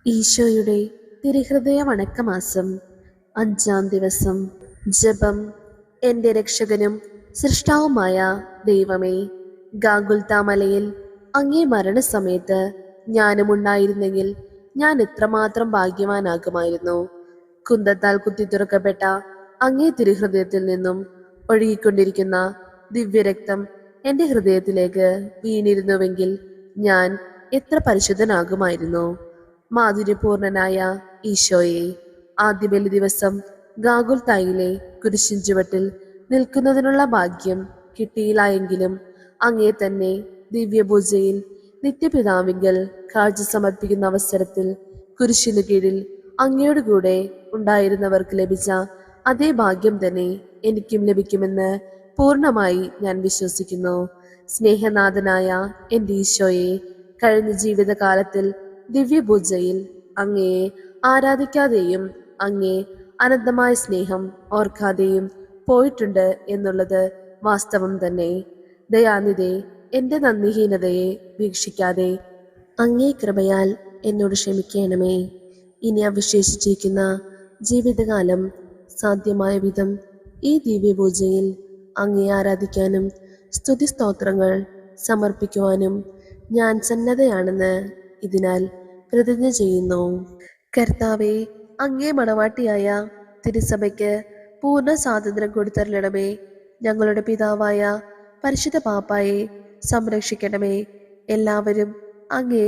ഈശോയുടെ തിരുഹൃദയ വണക്കമാസം 5-ാം ദിവസം. ജപം. എൻ്റെ രക്ഷകനും സൃഷ്ടാവുമായ ദൈവമേ, ഗാഗുൽത്താ മലയിൽ അങ്ങേ മരണസമയത്ത് ഞാനും ഉണ്ടായിരുന്നെങ്കിൽ ഞാൻ എത്രമാത്രം ഭാഗ്യവാനാകുമായിരുന്നു. കുന്തത്താൽ കുത്തിത്തുറക്കപ്പെട്ട അങ്ങേ തിരുഹൃദയത്തിൽ നിന്നും ഒഴുകിക്കൊണ്ടിരിക്കുന്ന ദിവ്യരക്തം എൻ്റെ ഹൃദയത്തിലേക്ക് വീണിരുന്നുവെങ്കിൽ ഞാൻ എത്ര പരിശുദ്ധനാകുമായിരുന്നു. മാധുര്യപൂർണനായ ഈശോയെ, ആദ്യബലി ദിവസം ഗാഗുൽത്തായിലെ കുരിശിൻ ചുവട്ടിൽ നിൽക്കുന്നതിനുള്ള ഭാഗ്യം കിട്ടിയില്ലായെങ്കിലും അങ്ങേ തന്നെ ദിവ്യപൂജയിൽ നിത്യപിതാവിങ്കൽ കാഴ്ച സമർപ്പിക്കുന്ന അവസരത്തിൽ കുരിശിനു കീഴിൽ അങ്ങയോട് കൂടെ ഉണ്ടായിരുന്നവർക്ക് ലഭിച്ച അതേ ഭാഗ്യം തന്നെ എനിക്കും ലഭിക്കുമെന്ന് പൂർണ്ണമായി ഞാൻ വിശ്വസിക്കുന്നു. സ്നേഹനാഥനായ എൻ്റെ ഈശോയെ, കഴിഞ്ഞ ജീവിതകാലത്തിൽ ദിവ്യപൂജയിൽ അങ്ങയെ ആരാധിക്കാതെയും അങ്ങേ അനന്തമായ സ്നേഹം ഓർക്കാതെയും പോയിട്ടുണ്ട് എന്നുള്ളത് വാസ്തവം തന്നെ. ദയാനിധേ, എൻ്റെ നന്ദിഹീനതയെ വീക്ഷിക്കാതെ അങ്ങേ കൃപയാൽ എന്നോട് ക്ഷമിക്കണമേ. ഇനി അവശേഷിച്ചിരിക്കുന്ന ജീവിതകാലം സാധ്യമായ വിധം ഈ ദിവ്യപൂജയിൽ അങ്ങേ ആരാധിക്കാനും സ്തുതിസ്തോത്രങ്ങൾ സമർപ്പിക്കുവാനും ഞാൻ സന്നദ്ധയാണെന്ന് ഇതിനാൽ പ്രതിജ്ഞ ചെയ്യുന്നു. കർത്താവെ, അങ്ങേ മണവാട്ടിയായ തിരുസഭയ്ക്ക് പൂർണ്ണ സ്വാതന്ത്ര്യം കൊടുത്തരുളണമേ. ഞങ്ങളുടെ പിതാവായ പരിശുദ്ധ പാപ്പായെ സംരക്ഷിക്കണമേ. എല്ലാവരും അങ്ങേ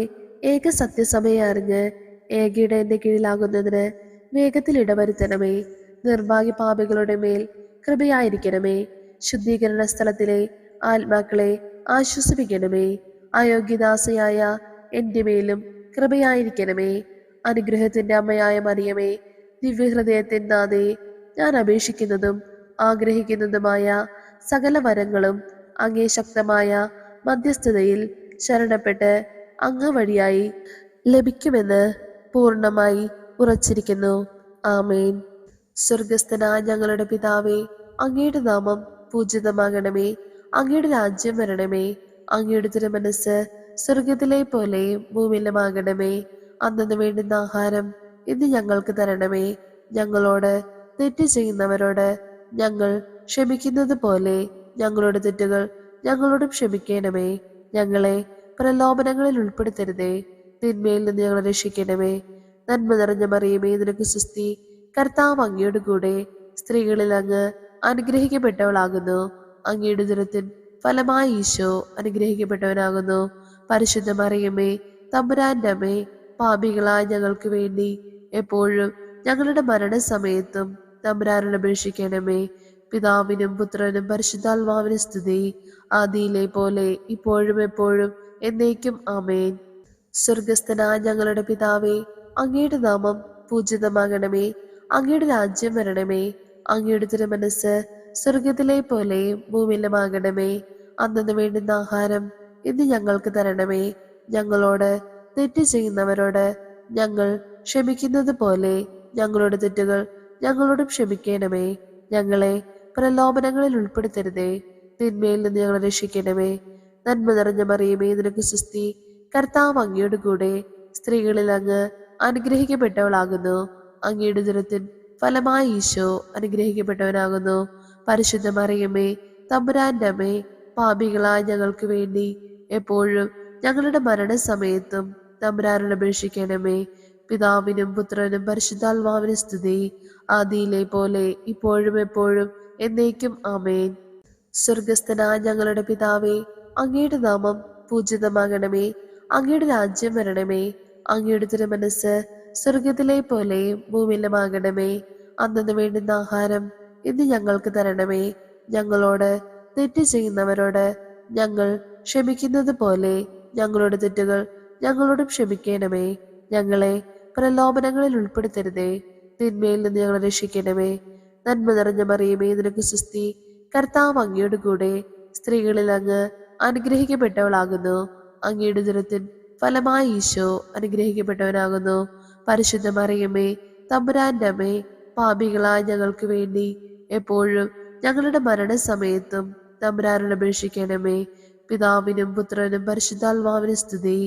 ഏക സത്യസഭയെ അറിഞ്ഞ് ഏകയിടന്റെ കീഴിലാകുന്നതിന് വേഗത്തിൽ ഇടവരുത്തണമേ. നിർഭാഗ്യ പാപികളുടെ മേൽ കൃപയായിരിക്കണമേ. ശുദ്ധീകരണ സ്ഥലത്തിലെ ആത്മാക്കളെ ആശ്വസിപ്പിക്കണമേ. അയോഗ്യദാസയായ എൻ്റെ മേലും കൃപയായിരിക്കണമേ. അനുഗ്രഹത്തിന്റെ അമ്മയായ മറിയമേ, ദിവ്യഹൃദയത്തിൻ നാഥേ, ഞാൻ അപേക്ഷിക്കുന്നതും ആഗ്രഹിക്കുന്നതുമായ സകല വരങ്ങളും അങ്ങേ ശക്തമായ മധ്യസ്ഥതയിൽ ശരണപ്പെട്ട് അങ്ങ് വഴിയായി ലഭിക്കുമെന്ന് പൂർണ്ണമായി ഉറച്ചിരിക്കുന്നു. ആമേൻ. സ്വർഗസ്ഥനായ ഞങ്ങളുടെ പിതാവേ, അങ്ങയുടെ നാമം പൂജിതമാകണമേ. അങ്ങയുടെ രാജ്യം വരണമേ. അങ്ങയുടെ തിരുമനസ് സ്വർഗത്തിലെ പോലെയും ഭൂമിയിലുമാകണമേ. അന്നു വേണ്ടുന്ന ആഹാരം ഇന്ന് ഞങ്ങൾക്ക് തരണമേ. ഞങ്ങളോട് തെറ്റ് ചെയ്യുന്നവരോട് ഞങ്ങൾ ക്ഷമിക്കുന്നത് പോലെ ഞങ്ങളുടെ തെറ്റുകൾ ഞങ്ങളോടും ക്ഷമിക്കണമേ. ഞങ്ങളെ പ്രലോഭനങ്ങളിൽ ഉൾപ്പെടുത്തരുതേ, തിന്മയിൽ നിന്ന് ഞങ്ങളെ രക്ഷിക്കണമേ. നന്മ നിറഞ്ഞ മറിയമേ, നിനക്ക് സ്തുതി. കർത്താവ് അങ്ങയോട് കൂടെ സ്ത്രീകളിൽ അങ്ങ് അനുഗ്രഹിക്കപ്പെട്ടവളാകുന്നു. അങ്ങയുടെ ഉദരത്തിൻ ഫലമായി ഈശോ അനുഗ്രഹിക്കപ്പെട്ടവനാകുന്നു. പരിശുദ്ധ മറിയമേ, തമ്പുരാന്റെ അമ്മേ, പാപികളായ ഞങ്ങൾക്ക് വേണ്ടി എപ്പോഴും ഞങ്ങളുടെ മരണസമയത്തും തമ്പുരാനോട് അപേക്ഷിക്കണമേ. പിതാവിനും പുത്രനും പരിശുദ്ധാത്മാവിനും സ്തുതി, ആദിയിലെ പോലെ ഇപ്പോഴും എപ്പോഴും എന്നേക്കും. ആമേൻ. സ്വർഗസ്ഥനായ ഞങ്ങളുടെ പിതാവേ, അങ്ങയുടെ നാമം പൂജിതമാകണമേ. അങ്ങയുടെ രാജ്യം വരണമേ. അങ്ങയുടെ തിരുമനസ് സ്വർഗത്തിലെ പോലെയും ഭൂമിയിലുമാകണമേ. അന്നു വേണ്ടുന്ന ആഹാരം ഇന്ന് ഞങ്ങൾക്ക് തരണമേ. ഞങ്ങളോട് തെറ്റ് ചെയ്യുന്നവരോട് ഞങ്ങൾ ക്ഷമിക്കുന്നത് പോലെ ഞങ്ങളുടെ തെറ്റുകൾ ഞങ്ങളോടും ക്ഷമിക്കണമേ. ഞങ്ങളെ പ്രലോഭനങ്ങളിൽ ഉൾപ്പെടുത്തരുതേ, തിന്മയിൽ നിന്ന് ഞങ്ങളെ രക്ഷിക്കണമേ. നന്മ നിറഞ്ഞ മറിയമേ, നിനക്ക് സ്തുതി. കർത്താവ് അങ്ങയോട് കൂടെ സ്ത്രീകളിൽ അങ്ങ് അനുഗ്രഹിക്കപ്പെട്ടവളാകുന്നു. അങ്ങയുടെ ഉദരത്തിൻ ഫലമായി ഈശോ അനുഗ്രഹിക്കപ്പെട്ടവനാകുന്നു. പരിശുദ്ധ മറിയമേ, തമ്പുരാന്റെ അമ്മേ, പാപികളായ ഞങ്ങൾക്ക് വേണ്ടി എപ്പോഴും ഞങ്ങളുടെ മരണസമയത്തും തമ്പുരാനോട് അപേക്ഷിക്കണമേ. പിതാവിനും പുത്രനും പരിശുദ്ധാത്മാവിനും സ്തുതി, ആദിയിലെ പോലെ ഇപ്പോഴും എപ്പോഴും എന്നേക്കും. ആമേൻ. സ്വർഗസ്ഥനായ ഞങ്ങളുടെ പിതാവേ, അങ്ങയുടെ നാമം പൂജിതമാകണമേ. അങ്ങയുടെ രാജ്യം വരണമേ. അങ്ങയുടെ തിരുമനസ് സ്വർഗത്തിലെ പോലെയും ഭൂമിയിലുമാകണമേ. അന്നു വേണ്ടുന്ന ആഹാരം ഇന്ന് ഞങ്ങൾക്ക് തരണമേ. ഞങ്ങളോട് തെറ്റ് ചെയ്യുന്നവരോട് ഞങ്ങൾ ക്ഷമിക്കുന്നത് പോലെ ഞങ്ങളുടെ തെറ്റുകൾ ഞങ്ങളോടും ക്ഷമിക്കണമേ. ഞങ്ങളെ പ്രലോഭനങ്ങളിൽ ഉൾപ്പെടുത്തരുതേ, തിന്മയിൽ നിന്ന് ഞങ്ങളെ രക്ഷിക്കണമേ. നന്മ നിറഞ്ഞ മറിയമേ, നിനക്ക് സ്തുതി. കർത്താവ് അങ്ങയോട് കൂടെ സ്ത്രീകളിൽ അങ്ങ് അനുഗ്രഹിക്കപ്പെട്ടവളാകുന്നു. അങ്ങയുടെ ഉദരത്തിൻ ഫലമായി ഈശോ അനുഗ്രഹിക്കപ്പെട്ടവനാകുന്നു. പരിശുദ്ധ മറിയമേ, തമ്പുരാന്റെ അമ്മേ, പാപികളായ ഞങ്ങൾക്ക് വേണ്ടി എപ്പോഴും ഞങ്ങളുടെ മരണസമയത്തും തമ്പുരാനോട് അപേക്ഷിക്കണമേ. പിതാവിനും പുത്രനും പരിശുദ്ധാത്മാവിനും സ്തുതി,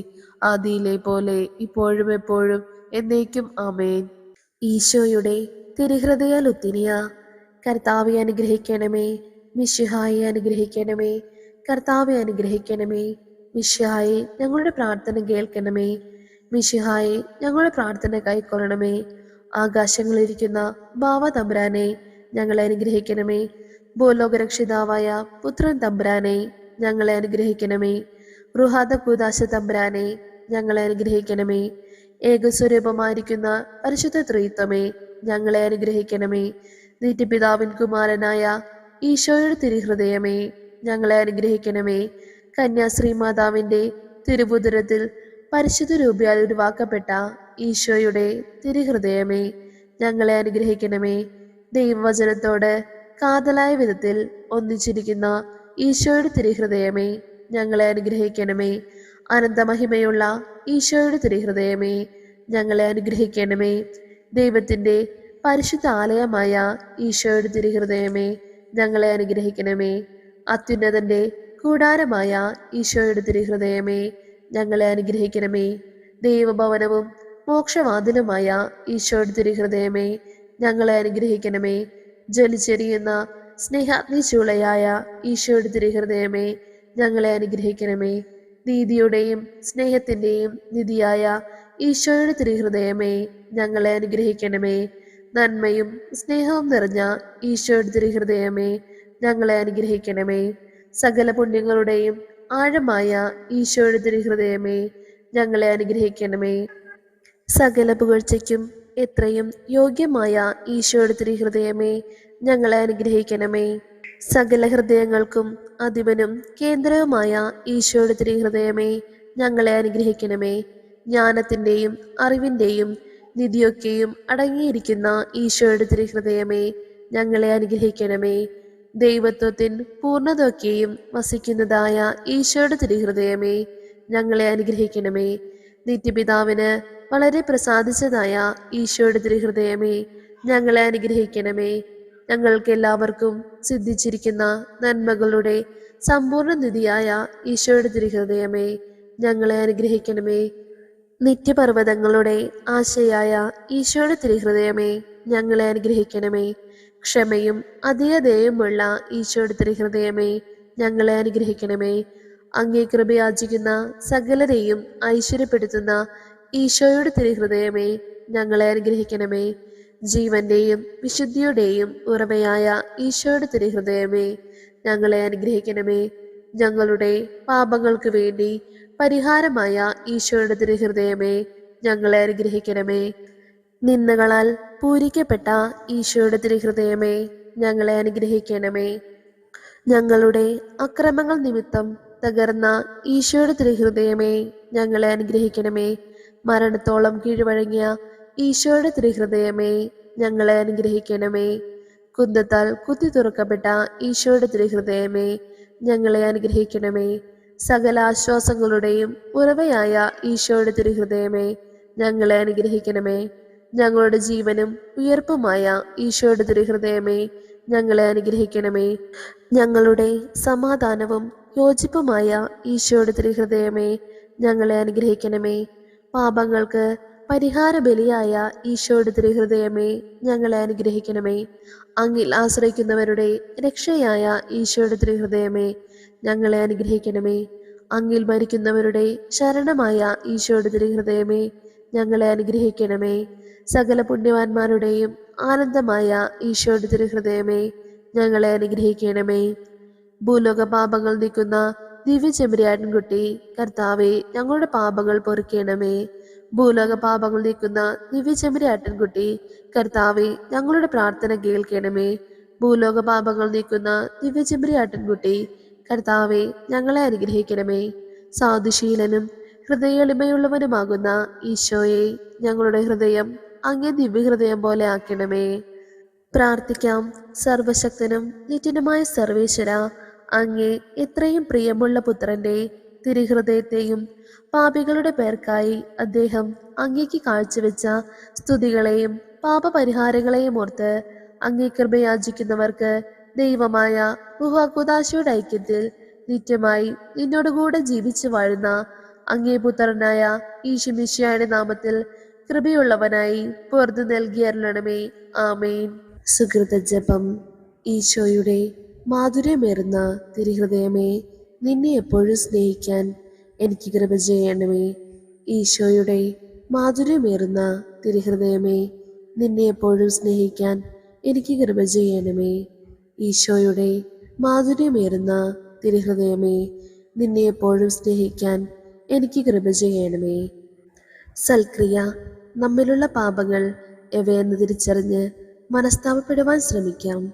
ആദിയിലെ പോലെ ഇപ്പോഴും എപ്പോഴും എന്നേക്കും ആമേൻ. ഈശോയുടെ തിരുഹൃദയ ലുത്തിനിയ. കർത്താവെ അനുഗ്രഹിക്കണമേ. മിശിഹായെ അനുഗ്രഹിക്കണമേ. കർത്താവെ അനുഗ്രഹിക്കണമേ. മിശിഹായെ ഞങ്ങളുടെ പ്രാർത്ഥന കേൾക്കണമേ. മിശിഹായെ ഞങ്ങളുടെ പ്രാർത്ഥന കൈക്കൊള്ളണമേ. ആകാശങ്ങളിലിരിക്കുന്ന ബാവ തമ്പുരാനെ ഞങ്ങളെ അനുഗ്രഹിക്കണമേ. ഭൂലോകരക്ഷിതാവായ പുത്രൻ തമ്പുരാനെ ഞങ്ങളെ അനുഗ്രഹിക്കണമേ. റുഹാദ കൂദാശ തമ്പുരാനെ ഞങ്ങളെ അനുഗ്രഹിക്കണമേ. ഏകസ്വരൂപമായിരിക്കുന്ന പരിശുദ്ധ ത്രിത്വമേ ഞങ്ങളെ അനുഗ്രഹിക്കണമേ. നിത്യപിതാവിൻ കുമാരനായ ഈശോയുടെ തിരുഹൃദയമേ ഞങ്ങളെ അനുഗ്രഹിക്കണമേ. കന്യാശ്രീ മാതാവിൻ്റെ തിരുവുദരത്തിൽ പരിശുദ്ധ രൂപയാൽ ഉരുവാക്കപ്പെട്ട ഈശോയുടെ തിരുഹൃദയമേ ഞങ്ങളെ അനുഗ്രഹിക്കണമേ. ദൈവവചനത്തോട് കാതലായ വിധത്തിൽ ഒന്നിച്ചിരിക്കുന്ന ഈശോയുടെ തിരുഹൃദയമേ ഞങ്ങളെ അനുഗ്രഹിക്കണമേ. അനന്തമഹിമയുള്ള ഈശോയുടെ തിരുഹൃദയമേ ഞങ്ങളെ അനുഗ്രഹിക്കണമേ. ദൈവത്തിൻ്റെ പരിശുദ്ധ ആലയമായ ഈശോയുടെ തിരുഹൃദയമേ ഞങ്ങളെ അനുഗ്രഹിക്കണമേ. അത്യുന്നതന്റെ കൂടാരമായ ഈശോയുടെ തിരുഹൃദയമേ ഞങ്ങളെ അനുഗ്രഹിക്കണമേ. ദൈവഭവനവും മോക്ഷവാതിലുമായ ഈശോയുടെ തിരുഹൃദയമേ ഞങ്ങളെ അനുഗ്രഹിക്കണമേ. ജ്വലിച്ചെരിയുന്ന സ്നേഹാഗ്നി ചൂളയായ ഈശോയുടെ തിരുഹൃദയമേ ഞങ്ങളെ അനുഗ്രഹിക്കണമേ. നീതിയുടെയും സ്നേഹത്തിൻ്റെയും നിധിയായ ഈശോയുടെ തിരുഹൃദയമേ ഞങ്ങളെ അനുഗ്രഹിക്കണമേ. നന്മയും സ്നേഹവും നിറഞ്ഞ ഈശോയുടെ തിരുഹൃദയമേ ഞങ്ങളെ അനുഗ്രഹിക്കണമേ. സകല പുണ്യങ്ങളുടെയും ആഴമായ ഈശോയുടെ തിരുഹൃദയമേ ഞങ്ങളെ അനുഗ്രഹിക്കണമേ. സകല പുകഴ്ചയ്ക്കും എത്രയും യോഗ്യമായ ഈശോയുടെ തിരുഹൃദയമേ ഞങ്ങളെ അനുഗ്രഹിക്കണമേ. സകല ഹൃദയങ്ങൾക്കും അധിപനും കേന്ദ്രവുമായ ഈശോയുടെ തിരുഹൃദയമേ ഞങ്ങളെ അനുഗ്രഹിക്കണമേ. ജ്ഞാനത്തിൻ്റെയും അറിവിൻ്റെയും നിധിയൊക്കെയും അടങ്ങിയിരിക്കുന്ന ഈശോയുടെ തിരുഹൃദയമേ ഞങ്ങളെ അനുഗ്രഹിക്കണമേ. ദൈവത്വത്തിൻ പൂർണ്ണതയൊക്കെയും വസിക്കുന്നതായ ഈശോയുടെ തിരുഹൃദയമേ ഞങ്ങളെ അനുഗ്രഹിക്കണമേ. നിത്യപിതാവിന് വളരെ പ്രസാദിച്ചതായ ഈശോയുടെ തിരുഹൃദയമേ ഞങ്ങളെ അനുഗ്രഹിക്കണമേ. ഞങ്ങൾക്ക് എല്ലാവർക്കും സിദ്ധിച്ചിരിക്കുന്ന നന്മകളുടെ സമ്പൂർണ്ണ നിധിയായ ഈശോയുടെ തിരുഹൃദയമേ ഞങ്ങളെ അനുഗ്രഹിക്കണമേ. നിത്യപർവ്വതങ്ങളുടെ ആശയായ ഈശോയുടെ തിരുഹൃദയമേ ഞങ്ങളെ അനുഗ്രഹിക്കണമേ. ക്ഷമയും അധികതയുമുള്ള ഈശോയുടെ തിരുഹൃദയമേ ഞങ്ങളെ അനുഗ്രഹിക്കണമേ. അങ്ങേ കൃപയാചിക്കുന്ന സകലരെയും ഐശ്വര്യപ്പെടുത്തുന്ന ഈശോയുടെ തിരുഹൃദയമേ ഞങ്ങളെ അനുഗ്രഹിക്കണമേ. ജീവന്റെയും വിശുദ്ധിയുടെയും ഉറവയായ ഈശോയുടെ തിരുഹൃദയമേ ഞങ്ങളെ അനുഗ്രഹിക്കണമേ. ഞങ്ങളുടെ പാപങ്ങൾക്ക് വേണ്ടി പരിഹാരമായ ഈശോയുടെ തിരുഹൃദയമേ ഞങ്ങളെ അനുഗ്രഹിക്കണമേ. നിന്ദകളാൽ പൂരിക്കപ്പെട്ട ഈശോയുടെ തിരുഹൃദയമേ ഞങ്ങളെ അനുഗ്രഹിക്കണമേ. ഞങ്ങളുടെ അക്രമങ്ങൾ നിമിത്തം തകർന്ന ഈശോയുടെ തിരുഹൃദയമേ ഞങ്ങളെ അനുഗ്രഹിക്കണമേ. മരണത്തോളം കീഴ്വഴങ്ങിയ ഈശോയുടെ തിരുഹൃദയമേ ഞങ്ങളെ അനുഗ്രഹിക്കണമേ. കുന്തത്താൽ കുത്തി തുറക്കപ്പെട്ട ഈശോയുടെ തിരുഹൃദയമേ ഞങ്ങളെ അനുഗ്രഹിക്കണമേ. സകല ആശ്വാസങ്ങളുടെയും ഉറവയായ ഈശോയുടെ തിരുഹൃദയമേ ഞങ്ങളെ അനുഗ്രഹിക്കണമേ. ഞങ്ങളുടെ ജീവനും ഉയർപ്പുമായ ഈശോയുടെ തിരുഹൃദയമേ ഞങ്ങളെ അനുഗ്രഹിക്കണമേ. ഞങ്ങളുടെ സമാധാനവും യോജിപ്പുമായ ഈശോയുടെ തിരുഹൃദയമേ ഞങ്ങളെ അനുഗ്രഹിക്കണമേ. പാപങ്ങൾക്ക് പരിഹാര ബലിയായ ഈശോയുടെ തിരുഹൃദയമേ ഞങ്ങളെ അനുഗ്രഹിക്കണമേ. അങ്ങിൽ ആശ്രയിക്കുന്നവരുടെ രക്ഷയായ ഈശോയുടെ തിരുഹൃദയമേ ഞങ്ങളെ അനുഗ്രഹിക്കണമേ. അങ്ങിൽ മരിക്കുന്നവരുടെ ശരണമായ ഈശോയുടെ തിരുഹൃദയമേ ഞങ്ങളെ അനുഗ്രഹിക്കണമേ. സകല പുണ്യവാന്മാരുടെയും ആനന്ദമായ ഈശോയുടെ തിരുഹൃദയമേ ഞങ്ങളെ അനുഗ്രഹിക്കണമേ. ഭൂലോക പാപങ്ങൾ നീക്കുന്ന ദിവ്യ ചെമ്പരിയാട്ടിൻകുട്ടി കർത്താവെ ഞങ്ങളുടെ പാപങ്ങൾ പൊറുക്കണമേ. ഭൂലോക പാപങ്ങൾ നീക്കുന്ന ദിവ്യ ചെമ്പരിയാട്ടിൻകുട്ടി കർത്താവെ ഞങ്ങളുടെ പ്രാർത്ഥന കേൾക്കണമേ. ഭൂലോക പാപങ്ങൾ നീക്കുന്ന ദിവ്യ ചെമ്പരിയാട്ടിൻകുട്ടി കർത്താവെ ഞങ്ങളെ അനുഗ്രഹിക്കണമേ. സാധുശീലനും ഹൃദയളിമയുള്ളവനുമാകുന്ന ഈശോയെ ഞങ്ങളുടെ ഹൃദയം അങ്ങേ ദിവ്യഹൃദയം പോലെ ആക്കണമേ. പ്രാർത്ഥിക്കാം. സർവശക്തനും നിത്യനുമായ സർവേശ്വര, അങ്ങേ എത്രയും പ്രിയമുള്ള പുത്രന്റെ തിരുഹൃദയത്തെയും പാപികളുടെ പേർക്കായി അദ്ദേഹം അങ്ങേക്ക് കാഴ്ചവെച്ച സ്തുതികളെയും പാപപരിഹാരങ്ങളെയും ഓർത്ത് അങ്ങേ കൃപയാചിക്കുന്നവർക്ക് ദൈവമായ റുഹാഖുദാശയുടെ ഐക്യത്തിൽ നിത്യമായി നിന്നോടുകൂടെ ജീവിച്ചു വാഴുന്ന അങ്ങേ പുത്രനായ ഈശോ മിശിഹായുടെ നാമത്തിൽ കൃപയുള്ളവനായി പുറത്തു നൽകിയരുളണമേ. ആമേൻ. സുഹൃത ജപം. ഈശോയുടെ മാധുര്യമേറുന്ന തിരുഹൃദയമേ, നിന്നെ എപ്പോഴും സ്നേഹിക്കാൻ എനിക്ക് കൃപ ചെയ്യണമേ. ഈശോയുടെ മാധുര്യമേറുന്ന തിരുഹൃദയമേ, നിന്നെ എപ്പോഴും സ്നേഹിക്കാൻ എനിക്ക് കൃപ ചെയ്യണമേ. ഈശോയുടെ മാധുര്യമേറുന്ന തിരുഹൃദയമേ, നിന്നെ എപ്പോഴും സ്നേഹിക്കാൻ എനിക്ക് കൃപ ചെയ്യണമേ. സൽക്രിയ. നമ്മിലുള്ള പാപങ്ങൾ എവയെന്ന് തിരിച്ചറിഞ്ഞ് മനസ്താപപ്പെടുവാൻ ശ്രമിക്കാം.